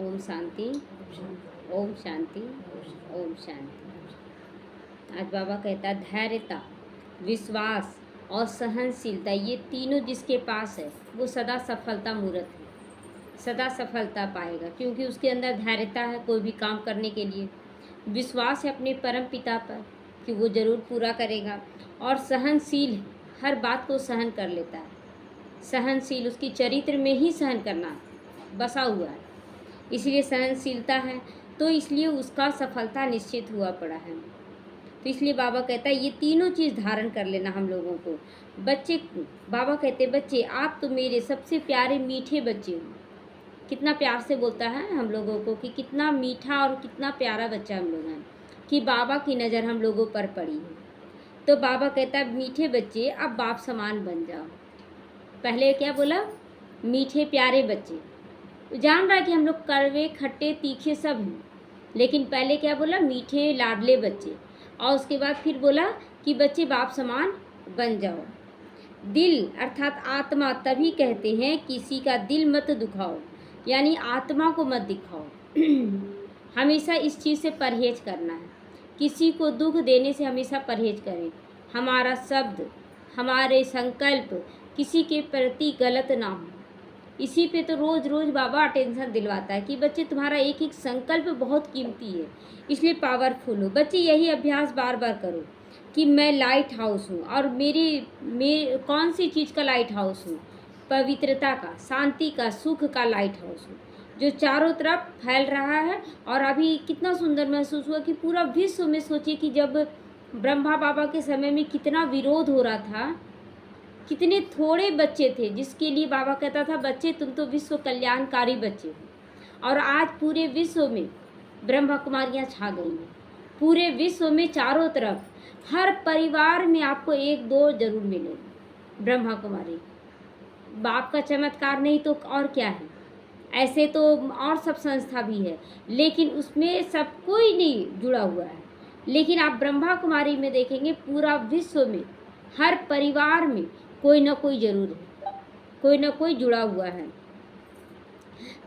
ओम शांति, ओम शांति, ओम शांति। आज बाबा कहता धैर्यता, विश्वास और सहनशीलता, ये तीनों जिसके पास है वो सदा सफलता मूर्त है, सदा सफलता पाएगा, क्योंकि उसके अंदर धैर्यता है कोई भी काम करने के लिए, विश्वास है अपने परम पिता पर कि वो ज़रूर पूरा करेगा, और सहनशील है, हर बात को सहन कर लेता है। सहनशील उसकी चरित्र में ही सहन करना बसा हुआ है, इसलिए सहनशीलता है, तो इसलिए उसका सफलता निश्चित हुआ पड़ा है। तो इसलिए बाबा कहता है ये तीनों चीज़ धारण कर लेना हम लोगों को। बच्चे, बाबा कहते बच्चे आप तो मेरे सबसे प्यारे मीठे बच्चे हो। कितना प्यार से बोलता है हम लोगों को कि कितना मीठा और कितना प्यारा बच्चा हम लोग हैं, कि बाबा की नज़र हम लोगों पर पड़ी है। तो बाबा कहता है मीठे बच्चे अब बाप समान बन जाओ। पहले क्या बोला? मीठे प्यारे बच्चे। जान रहा है कि हम लोग कड़वे खट्टे तीखे सब हैं, लेकिन पहले क्या बोला? मीठे लाडले बच्चे। और उसके बाद फिर बोला कि बच्चे बाप समान बन जाओ। दिल अर्थात आत्मा तभी कहते हैं किसी का दिल मत दुखाओ, यानी आत्मा को मत दिखाओ। हमेशा इस चीज़ से परहेज करना है, किसी को दुख देने से हमेशा परहेज करें। हमारा शब्द, हमारे संकल्प किसी के प्रति गलत ना हो। इसी पे तो रोज़ रोज़ बाबा टेंशन दिलवाता है कि बच्चे तुम्हारा एक एक संकल्प बहुत कीमती है, इसलिए पावरफुल हो। बच्चे यही अभ्यास बार बार करो कि मैं लाइट हाउस हूँ, और मेरी कौन सी चीज़ का लाइट हाउस हूँ? पवित्रता का, शांति का, सुख का लाइट हाउस हूँ, जो चारों तरफ फैल रहा है। और अभी कितना सुंदर महसूस हुआ कि पूरा विश्व में, सोचिए कि जब ब्रह्मा बाबा के समय में कितना विरोध हो रहा था, कितने थोड़े बच्चे थे जिसके लिए बाबा कहता था बच्चे तुम तो विश्व कल्याणकारी बच्चे हो। और आज पूरे विश्व में ब्रह्मा कुमारियाँ छा गई हैं, पूरे विश्व में चारों तरफ, हर परिवार में आपको एक दो जरूर मिलेगी ब्रह्मा कुमारी। बाप का चमत्कार नहीं तो और क्या है? ऐसे तो और सब संस्था भी है, लेकिन उसमें सब कोई नहीं जुड़ा हुआ है। लेकिन आप ब्रह्मा कुमारी में देखेंगे पूरा विश्व में हर परिवार में कोई ना कोई जरूर है, कोई ना कोई जुड़ा हुआ है।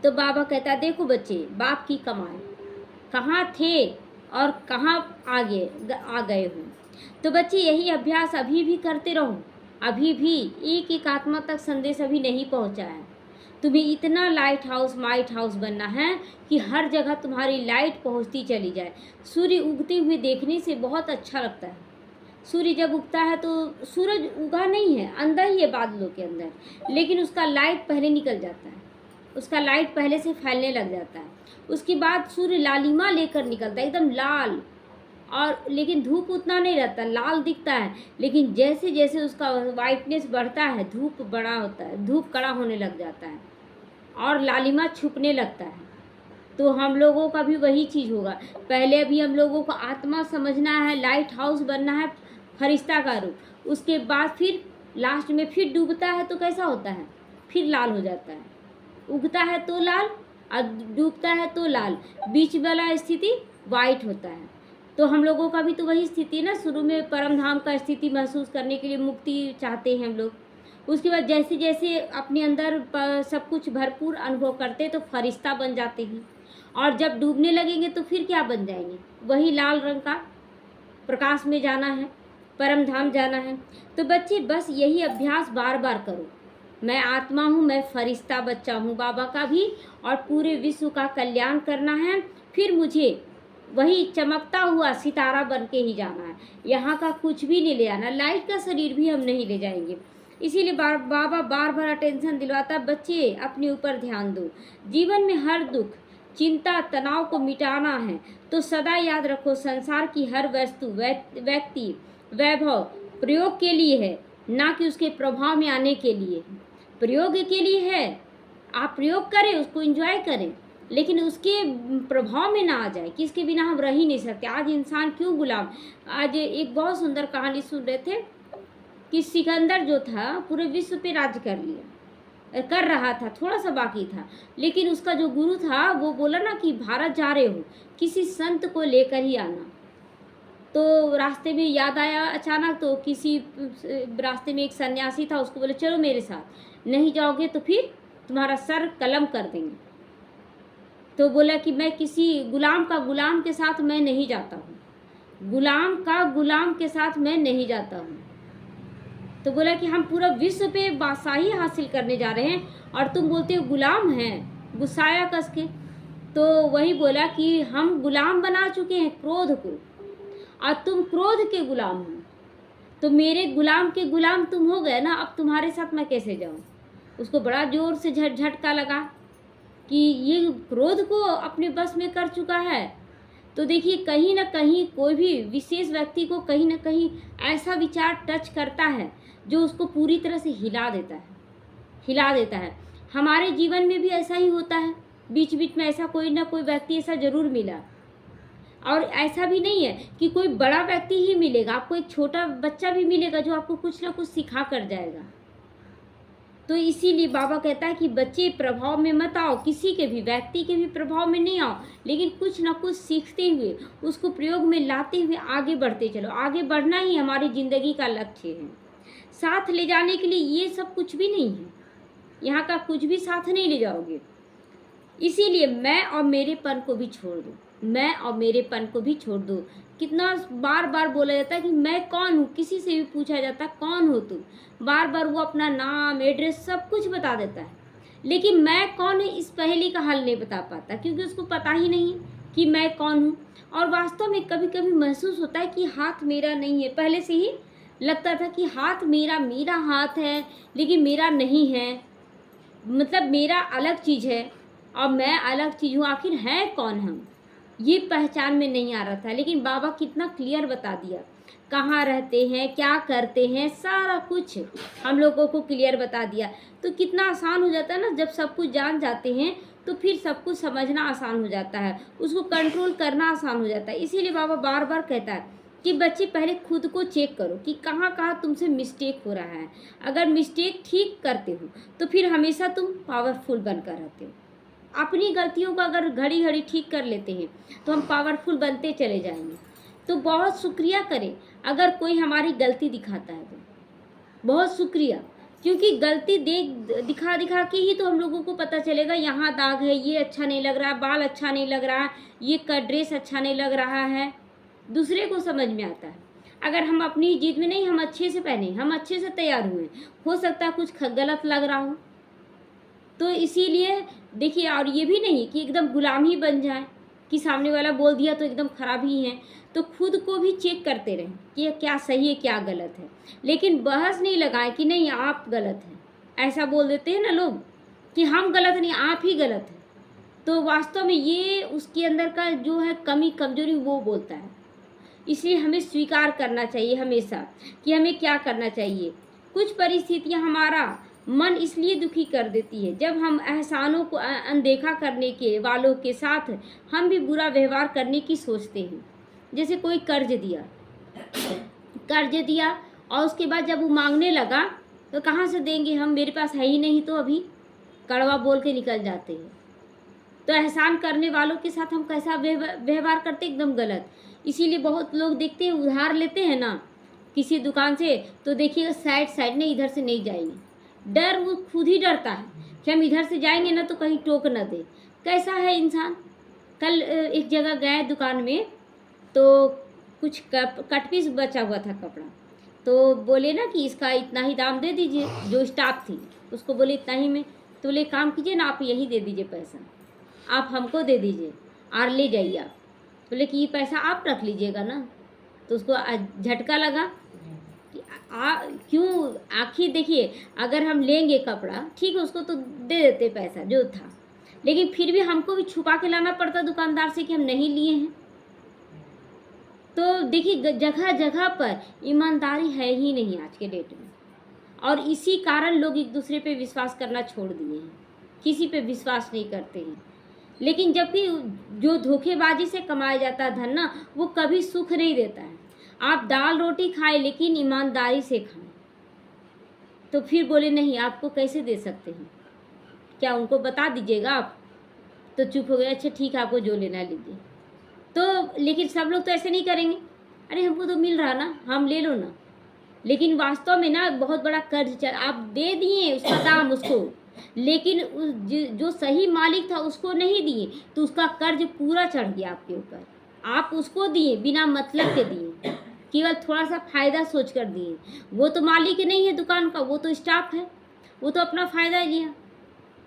तो बाबा कहता देखो बच्चे, बाप की कमाई कहाँ थे और कहाँ आ गए हो। तो बच्चे यही अभ्यास अभी भी करते रहो। अभी भी एक एक आत्मा तक संदेश अभी नहीं पहुँचा है। तुम्हें इतना लाइट हाउस माइट हाउस बनना है कि हर जगह तुम्हारी लाइट पहुँचती चली जाए। सूर्य उगते हुए देखने से बहुत अच्छा लगता है। सूर्य जब उगता है तो सूरज उगा नहीं है, अंदर ही है बादलों के अंदर, लेकिन उसका लाइट पहले निकल जाता है, उसका लाइट पहले से फैलने लग जाता है। उसके बाद सूर्य लालिमा लेकर निकलता है, एकदम लाल, और लेकिन धूप उतना नहीं रहता, लाल दिखता है, लेकिन जैसे जैसे उसका वाइटनेस बढ़ता है धूप बड़ा होता है, धूप कड़ा होने लग जाता है और लालिमा छुपने लगता है। तो हम लोगों का भी वही चीज़ होगा। पहले अभी हम लोगों को आत्मा समझना है, लाइट हाउस बनना है, फरिश्ता का रूप। उसके बाद फिर लास्ट में फिर डूबता है तो कैसा होता है? फिर लाल हो जाता है। उगता है तो लाल और डूबता है तो लाल, बीच वाला स्थिति वाइट होता है। तो हम लोगों का भी तो वही स्थिति ना, शुरू में परम धाम का स्थिति महसूस करने के लिए मुक्ति चाहते हैं हम लोग। उसके बाद जैसे जैसे अपने अंदर सब कुछ भरपूर अनुभव करते तो फरिश्ता बन जाते हैं, और जब डूबने लगेंगे तो फिर क्या बन जाएंगे? वही लाल रंग का प्रकाश में जाना है, परम धाम जाना है। तो बच्चे बस यही अभ्यास बार बार करो। मैं आत्मा हूँ, मैं फरिश्ता बच्चा हूँ बाबा का भी, और पूरे विश्व का कल्याण करना है। फिर मुझे वही चमकता हुआ सितारा बन के ही जाना है, यहाँ का कुछ भी नहीं ले आना, लाइट का शरीर भी हम नहीं ले जाएंगे। इसीलिए बाबा बार बार अटेंशन दिलवाता बच्चे अपने ऊपर ध्यान दो। जीवन में हर दुख चिंता तनाव को मिटाना है तो सदा याद रखो संसार की हर वस्तु व्यक्ति वैभव प्रयोग के लिए है, ना कि उसके प्रभाव में आने के लिए। प्रयोग के लिए है, आप प्रयोग करें, उसको एंजॉय करें, लेकिन उसके प्रभाव में ना आ जाए कि इसके बिना हम रह ही नहीं सकते। आज इंसान क्यों गुलाम? आज एक बहुत सुंदर कहानी सुन रहे थे कि सिकंदर जो था पूरे विश्व पे राज्य कर रहा था, थोड़ा सा बाकी था, लेकिन उसका जो गुरु था वो बोला ना कि भारत जा रहे हो, किसी संत को लेकर ही आना। तो रास्ते में याद आया अचानक, तो किसी रास्ते में एक सन्यासी था, उसको बोले चलो मेरे साथ, नहीं जाओगे तो फिर तुम्हारा सर कलम कर देंगे। तो बोला कि मैं किसी गुलाम का गुलाम के साथ मैं नहीं जाता हूँ, गुलाम का गुलाम के साथ मैं नहीं जाता हूँ। तो बोला कि हम पूरा विश्व पे बादशाही हासिल करने जा रहे हैं और तुम बोलते हो गुलाम हैं, गुस्साया कस के। तो वही बोला कि हम गुलाम बना चुके हैं क्रोध को, और तुम क्रोध के गुलाम हो, तो मेरे गुलाम के गुलाम तुम हो गए ना, अब तुम्हारे साथ मैं कैसे जाऊँ। उसको बड़ा जोर से झटका लगा कि ये क्रोध को अपने बस में कर चुका है। तो देखिए कहीं ना कहीं कोई भी विशेष व्यक्ति को कहीं ना कहीं ऐसा विचार टच करता है जो उसको पूरी तरह से हिला देता है। हमारे जीवन में भी ऐसा ही होता है, बीच बीच में ऐसा कोई ना कोई व्यक्ति ऐसा ज़रूर मिला। और ऐसा भी नहीं है कि कोई बड़ा व्यक्ति ही मिलेगा, आपको एक छोटा बच्चा भी मिलेगा जो आपको कुछ ना कुछ सिखा कर जाएगा। तो इसीलिए बाबा कहता है कि बच्चे प्रभाव में मत आओ, किसी के भी व्यक्ति के भी प्रभाव में नहीं आओ, लेकिन कुछ ना कुछ सीखते हुए उसको प्रयोग में लाते हुए आगे बढ़ते चलो। आगे बढ़ना ही हमारी ज़िंदगी का लक्ष्य है। साथ ले जाने के लिए ये सब कुछ भी नहीं है, यहाँ का कुछ भी साथ नहीं ले जाओगे। इसीलिए मैं और मेरेपन को भी छोड़ दो, मैं और मेरेपन को भी छोड़ दो। कितना बार बार बोला जाता है कि मैं कौन हूँ, किसी से भी पूछा जाता है कौन हो तुम, बार बार वो अपना नाम एड्रेस सब कुछ बता देता है, लेकिन मैं कौन है इस पहेली का हल नहीं बता पाता, क्योंकि उसको पता ही नहीं है कि मैं कौन हूँ। और वास्तव में कभी कभी महसूस होता है कि हाथ मेरा नहीं है, पहले से ही लगता था कि हाथ मेरा मेरा हाथ है लेकिन मेरा नहीं है, मतलब मेरा अलग चीज़ है और मैं अलग चीज़ हूँ। आखिर है कौन हम, ये पहचान में नहीं आ रहा था। लेकिन बाबा कितना क्लियर बता दिया, कहाँ रहते हैं, क्या करते हैं, सारा कुछ हम लोगों को क्लियर बता दिया। तो कितना आसान हो जाता है ना, जब सब कुछ जान जाते हैं तो फिर सब कुछ समझना आसान हो जाता है, उसको कंट्रोल करना आसान हो जाता है। इसीलिए बाबा बार बार कहता है कि बच्चे पहले खुद को चेक करो कि कहाँ कहाँ तुमसे मिस्टेक हो रहा है। अगर मिस्टेक ठीक करते हो तो फिर हमेशा तुम पावरफुल बनकर रहते हो। अपनी गलतियों को अगर घड़ी घड़ी ठीक कर लेते हैं तो हम पावरफुल बनते चले जाएंगे। तो बहुत शुक्रिया करें अगर कोई हमारी गलती दिखाता है तो, बहुत शुक्रिया, क्योंकि गलती दिखा के ही तो हम लोगों को पता चलेगा यहाँ दाग है, ये अच्छा नहीं लग रहा है, बाल अच्छा नहीं लग रहा है, ये ड्रेस अच्छा नहीं लग रहा है, दूसरे को समझ में आता है। अगर हम अपनी जिद में नहीं, हम अच्छे से पहने, हम अच्छे से तैयार हुए, हो सकता है कुछ गलत लग रहा हो। तो इसीलिए देखिए, और ये भी नहीं कि एकदम गुलाम ही बन जाए कि सामने वाला बोल दिया तो एकदम खराब ही है। तो खुद को भी चेक करते रहें कि क्या सही है क्या गलत है, लेकिन बहस नहीं लगाएं कि नहीं आप गलत हैं। ऐसा बोल देते हैं ना लोग कि हम गलत नहीं आप ही गलत हैं, तो वास्तव में ये उसके अंदर का जो है कमी कमजोरी वो बोलता है। इसलिए हमें स्वीकार करना चाहिए हमेशा कि हमें क्या करना चाहिए। कुछ परिस्थितियां हमारा मन इसलिए दुखी कर देती है जब हम एहसानों को अनदेखा करने के वालों के साथ हम भी बुरा व्यवहार करने की सोचते हैं। जैसे कोई कर्ज दिया और उसके बाद जब वो मांगने लगा तो कहाँ से देंगे हम, मेरे पास है ही नहीं, तो अभी कड़वा बोल के निकल जाते हैं। तो एहसान करने वालों के साथ हम कैसा व्यवहार करते, एकदम गलत। इसीलिए बहुत लोग देखते हैं उधार लेते हैं ना किसी दुकान से, तो देखिएगा साइड नहीं, इधर से नहीं जाएंगे, डर, वो खुद ही डरता है कि हम इधर से जाएंगे ना तो कहीं टोक न दे। कैसा है इंसान। कल एक जगह गए दुकान में तो कुछ कट पीस बचा हुआ था कपड़ा, तो बोले ना कि इसका इतना ही दाम दे दीजिए। जो स्टाफ थी उसको बोले इतना ही में, तो बोले काम कीजिए ना आप यही दे दीजिए, पैसा आप हमको दे दीजिए और ले जाइए आप। बोले कि ये पैसा आप रख लीजिएगा ना। तो उसको झटका लगा कि क्यों। आखिर देखिए, अगर हम लेंगे कपड़ा ठीक है, उसको तो दे देते पैसा जो था, लेकिन फिर भी हमको भी छुपा के लाना पड़ता दुकानदार से कि हम नहीं लिए हैं। तो देखिए जगह जगह पर ईमानदारी है ही नहीं आज के डेट में, और इसी कारण लोग एक दूसरे पे विश्वास करना छोड़ दिए हैं, किसी पे विश्वास नहीं करते हैं। लेकिन जबकि जो धोखेबाजी से कमाया जाता धन ना, वो कभी सुख नहीं देता है। आप दाल रोटी खाएं लेकिन ईमानदारी से खाएं। तो फिर बोले नहीं आपको कैसे दे सकते हैं, क्या उनको बता दीजिएगा आप। तो चुप हो गए, अच्छा ठीक है आपको जो लेना लीजिए। तो लेकिन सब लोग तो ऐसे नहीं करेंगे, अरे हमको तो मिल रहा ना, हम ले लो ना। लेकिन वास्तव में ना बहुत बड़ा कर्ज आप दे दिए उसका दाम उसको, लेकिन जो सही मालिक था उसको नहीं दिए, तो उसका कर्ज पूरा चढ़ गया आपके ऊपर। आप उसको दिए, बिना मतलब के दिए, केवल थोड़ा सा फ़ायदा सोच कर दिए। वो तो मालिक ही नहीं है दुकान का, वो तो स्टाफ है, वो तो अपना फ़ायदा लिया।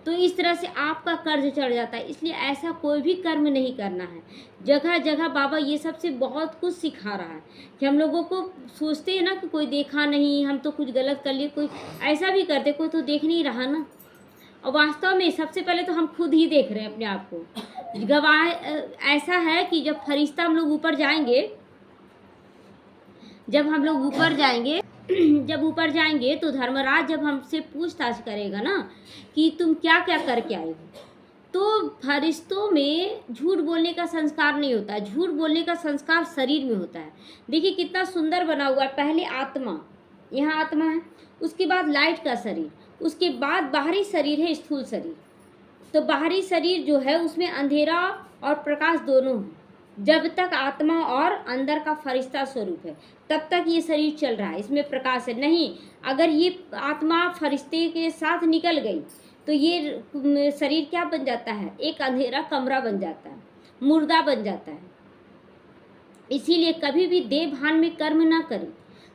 तो इस तरह से आपका कर्ज चढ़ जाता है। इसलिए ऐसा कोई भी कर्म नहीं करना है। जगह जगह बाबा ये सब से बहुत कुछ सिखा रहा है कि हम लोगों को सोचते हैं ना कि कोई देखा नहीं, हम तो कुछ गलत कर लिए, कोई ऐसा भी करते, कोई तो देख नहीं रहा ना। और वास्तव में सबसे पहले तो हम खुद ही देख रहे हैं अपने आप को। गवाह ऐसा है कि जब फरिश्ता हम लोग ऊपर जाएंगे, जब हम लोग ऊपर जाएंगे जब ऊपर जाएंगे तो धर्मराज जब हमसे पूछताछ करेगा ना कि तुम क्या क्या करके आए हो, तो फरिश्तों में झूठ बोलने का संस्कार नहीं होता है। झूठ बोलने का संस्कार शरीर में होता है। देखिए कितना सुंदर बना हुआ है। पहले आत्मा, यहाँ आत्मा है, उसके बाद लाइट का शरीर, उसके बाद बाहरी शरीर है स्थूल शरीर। तो बाहरी शरीर जो है उसमें अंधेरा और प्रकाश दोनों हैं। जब तक आत्मा और अंदर का फरिश्ता स्वरूप है तब तक ये शरीर चल रहा है, इसमें प्रकाश है। नहीं, अगर ये आत्मा फरिश्ते के साथ निकल गई तो ये शरीर क्या बन जाता है? एक अंधेरा कमरा बन जाता है, मुर्दा बन जाता है। इसीलिए कभी भी देह भान में कर्म ना करें,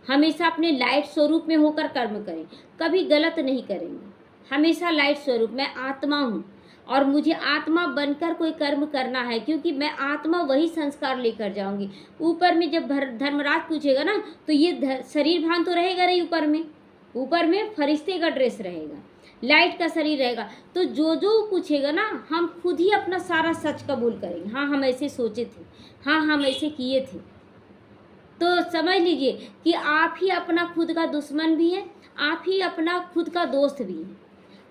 हमेशा अपने लाइट स्वरूप में होकर कर्म करें। कभी गलत नहीं करेंगे, हमेशा लाइट स्वरूप। मैं आत्मा हूँ और मुझे आत्मा बनकर कोई कर्म करना है, क्योंकि मैं आत्मा वही संस्कार लेकर जाऊंगी। ऊपर में जब धर्मराज पूछेगा ना तो ये शरीर भान तो रहेगा नहीं, ऊपर में फरिश्ते का ड्रेस रहेगा, लाइट का शरीर रहेगा। तो जो जो पूछेगा ना हम खुद ही अपना सारा सच कबूल करेंगे। हाँ हम ऐसे सोचे थे, हाँ हम ऐसे किए थे। तो समझ लीजिए कि आप ही अपना खुद का दुश्मन भी है, आप ही अपना खुद का दोस्त भी है।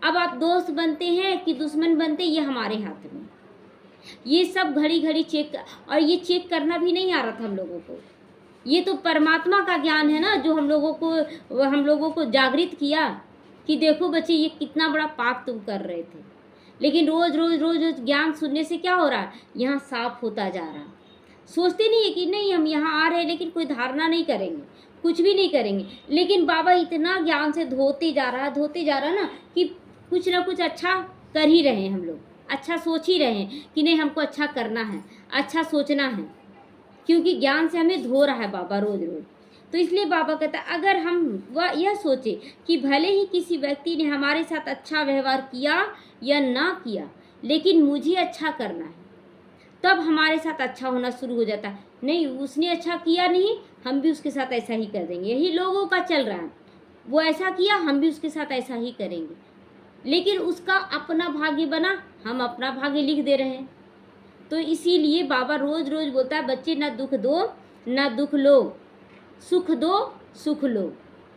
अब आप दोस्त बनते हैं कि दुश्मन बनते, ये हमारे हाथ में। ये सब घड़ी घड़ी चेक, और ये चेक करना भी नहीं आ रहा था हम लोगों को। ये तो परमात्मा का ज्ञान है ना जो हम लोगों को जागृत किया कि देखो बच्चे ये कितना बड़ा पाप तुम कर रहे थे। लेकिन रोज रोज रोज रोज ज्ञान सुनने से क्या हो रहा है? यहाँ साफ होता जा रहा। सोचते नहीं है कि नहीं हम यहाँ आ रहे हैं लेकिन कोई धारणा नहीं करेंगे, कुछ भी नहीं करेंगे। लेकिन बाबा इतना ज्ञान से धोते जा रहा ना कि कुछ ना कुछ अच्छा कर ही रहे हैं हम लोग, अच्छा सोच ही रहे हैं कि नहीं हमको अच्छा करना है, अच्छा सोचना है, क्योंकि ज्ञान से हमें धो रहा है बाबा रोज रोज। तो इसलिए बाबा कहता है अगर हम वह यह सोचे कि भले ही किसी व्यक्ति ने हमारे साथ अच्छा व्यवहार किया या ना किया, लेकिन मुझे अच्छा करना है, तब हमारे साथ अच्छा होना शुरू हो जाता है। नहीं उसने अच्छा किया नहीं, हम भी उसके साथ ऐसा ही कर देंगे। यही लोगों का चल रहा है, वो ऐसा किया हम भी उसके साथ ऐसा ही करेंगे। लेकिन उसका अपना भाग्य बना, हम अपना भाग्य लिख दे रहे हैं। तो इसीलिए बाबा रोज रोज बोलता है बच्चे ना दुख दो ना दुख लो, सुख दो सुख लो।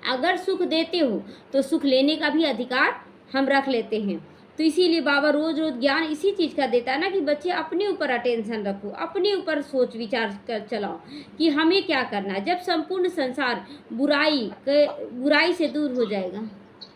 अगर सुख देते हो तो सुख लेने का भी अधिकार हम रख लेते हैं। तो इसीलिए बाबा रोज रोज ज्ञान इसी चीज़ का देता है ना कि बच्चे अपने ऊपर अटेंशन रखो, अपने ऊपर सोच विचार कर चलाओ कि हमें क्या करना है। जब संपूर्ण संसार बुराई से दूर हो जाएगा